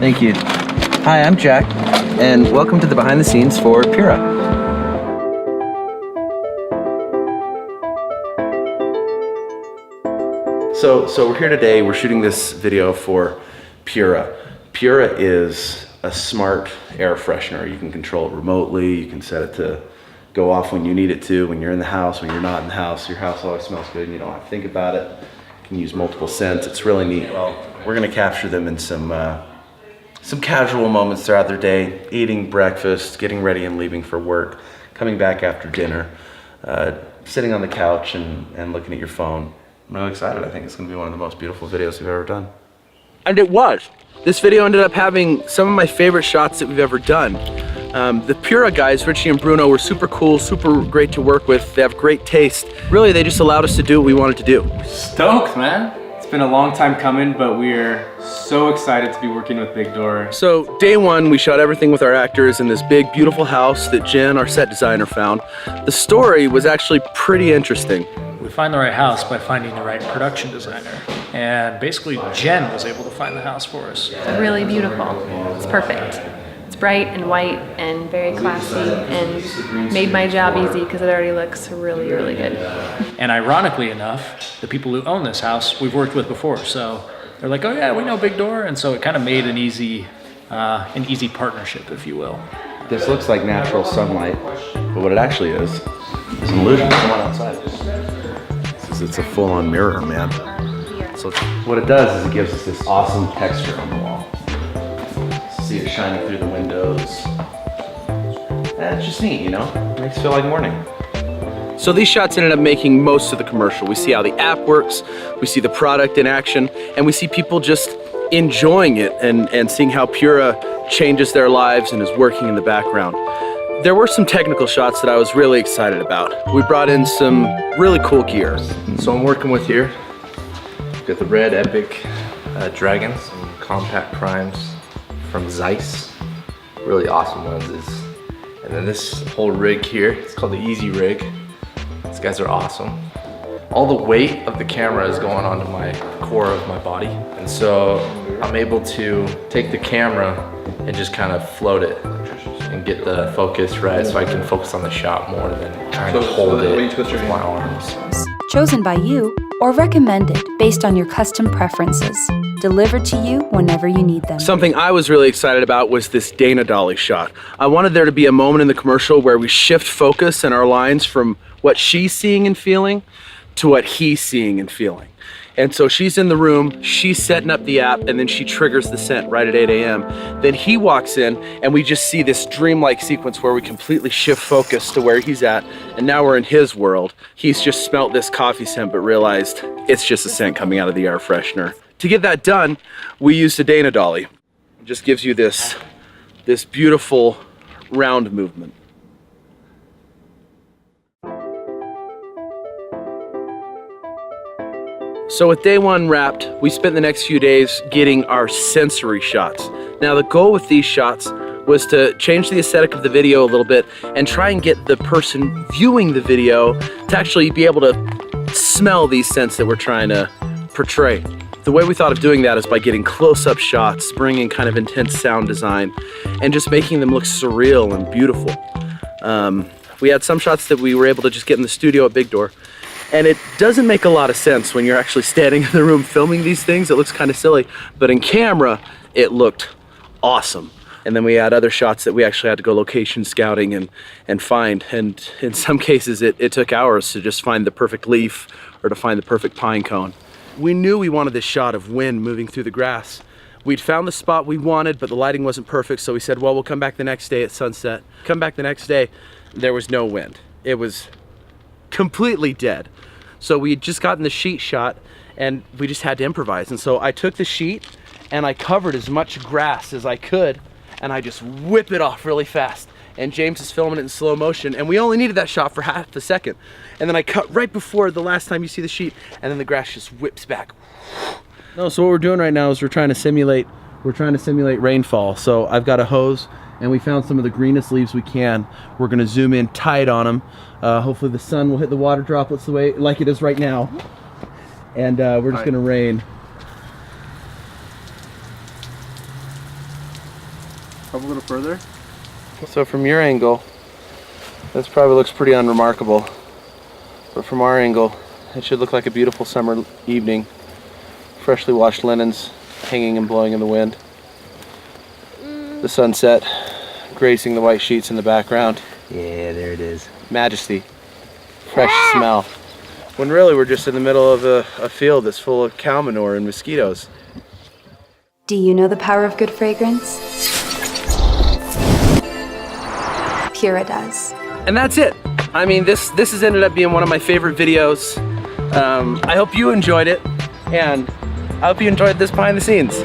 Thank you. Hi, I'm Jack, and welcome to the behind the scenes for Pura. So we're here today, we're shooting this video for Pura. Pura is a smart air freshener. You can control it remotely, you can set it to go off when you need it to, when you're in the house, when you're not in the house. Your house always smells good and you don't have to think about it. You can use multiple scents, it's really neat. Well, we're gonna capture them in some casual moments throughout their day, eating breakfast, getting ready and leaving for work, coming back after dinner, sitting on the couch and looking at your phone. I'm really excited. I think it's gonna be one of the most beautiful videos we've ever done. And it was. This video ended up having some of my favorite shots that we've ever done. The Pura guys, Richie and Bruno, were super cool, super great to work with. They have great taste. Really, they just allowed us to do what we wanted to do. Stoked, man. It's been a long time coming, but we're so excited to be working with Big Door. So day one, we shot everything with our actors in this big, beautiful house that Jen, our set designer, found. The story was actually pretty interesting. We find the right house by finding the right production designer. And basically Jen was able to find the house for us. It's really beautiful. It's perfect. It's bright and white and very classy and made my job easy because it already looks really, really good. And ironically enough, the people who own this house we've worked with before. So they're like, oh yeah, we know Big Door. And so it kind of made an easy partnership, if you will. This looks like natural sunlight, but what it actually is an illusion. Come on outside. It's a full-on mirror, man. So what it does is it gives us this awesome texture on the wall. See it shining through the windows. And it's just neat, you know? It makes it feel like morning. So these shots ended up making most of the commercial. We see how the app works, we see the product in action, and we see people just enjoying it and seeing how Pura changes their lives and is working in the background. There were some technical shots that I was really excited about. We brought in some really cool gear. So I'm working with here. We've got the Red Epic Dragons, some compact primes from Zeiss. Really awesome lenses. And then this whole rig here, it's called the Easy Rig. These guys are awesome. All the weight of the camera is going onto my core of my body. And so I'm able to take the camera and just kind of float it and get the focus right so I can focus on the shot more than trying to hold it with my arms. Chosen by you or recommended based on your custom preferences. Delivered to you whenever you need them. Something I was really excited about was this Dana Dolly shot. I wanted there to be a moment in the commercial where we shift focus and our lines from what she's seeing and feeling to what he's seeing and feeling. And so she's in the room, she's setting up the app, and then she triggers the scent right at 8 a.m. Then he walks in, and we just see this dreamlike sequence where we completely shift focus to where he's at, and now we're in his world. He's just smelt this coffee scent, but realized it's just a scent coming out of the air freshener. To get that done, we used a Dana Dolly. It just gives you this beautiful round movement. So with day one wrapped, we spent the next few days getting our sensory shots. Now the goal with these shots was to change the aesthetic of the video a little bit and try and get the person viewing the video to actually be able to smell these scents that we're trying to portray. The way we thought of doing that is by getting close-up shots, bringing kind of intense sound design, and just making them look surreal and beautiful. We had some shots that we were able to just get in the studio at Big Door. And it doesn't make a lot of sense when you're actually standing in the room filming these things. It looks kind of silly, but in camera, it looked awesome. And then we had other shots that we actually had to go location scouting and find. And in some cases, it took hours to just find the perfect leaf or to find the perfect pine cone. We knew we wanted this shot of wind moving through the grass. We'd found the spot we wanted, but the lighting wasn't perfect. So we said, well, we'll come back the next day at sunset. Come back the next day, there was no wind. It was completely dead. So we had just gotten the sheet shot and we just had to improvise. And so I took the sheet and I covered as much grass as I could and I just whip it off really fast. And James is filming it in slow motion and we only needed that shot for half a second. And then I cut right before the last time you see the sheet and then the grass just whips back. No, so what we're doing right now is we're trying to simulate rainfall. So I've got a hose and we found some of the greenest leaves we can. We're gonna zoom in tight on them. Hopefully the sun will hit the water droplets the way like it is right now. And we're just gonna rain. Up a little further. So from your angle, this probably looks pretty unremarkable. But from our angle, it should look like a beautiful summer evening. Freshly washed linens hanging and blowing in the wind. The sunset gracing the white sheets in the background. Yeah, there it is. Majesty. Fresh smell. When really we're just in the middle of a field that's full of cow manure and mosquitoes. Do you know the power of good fragrance? Pura does. And that's it. I mean, this has ended up being one of my favorite videos. I hope you enjoyed it, and I hope you enjoyed this behind the scenes.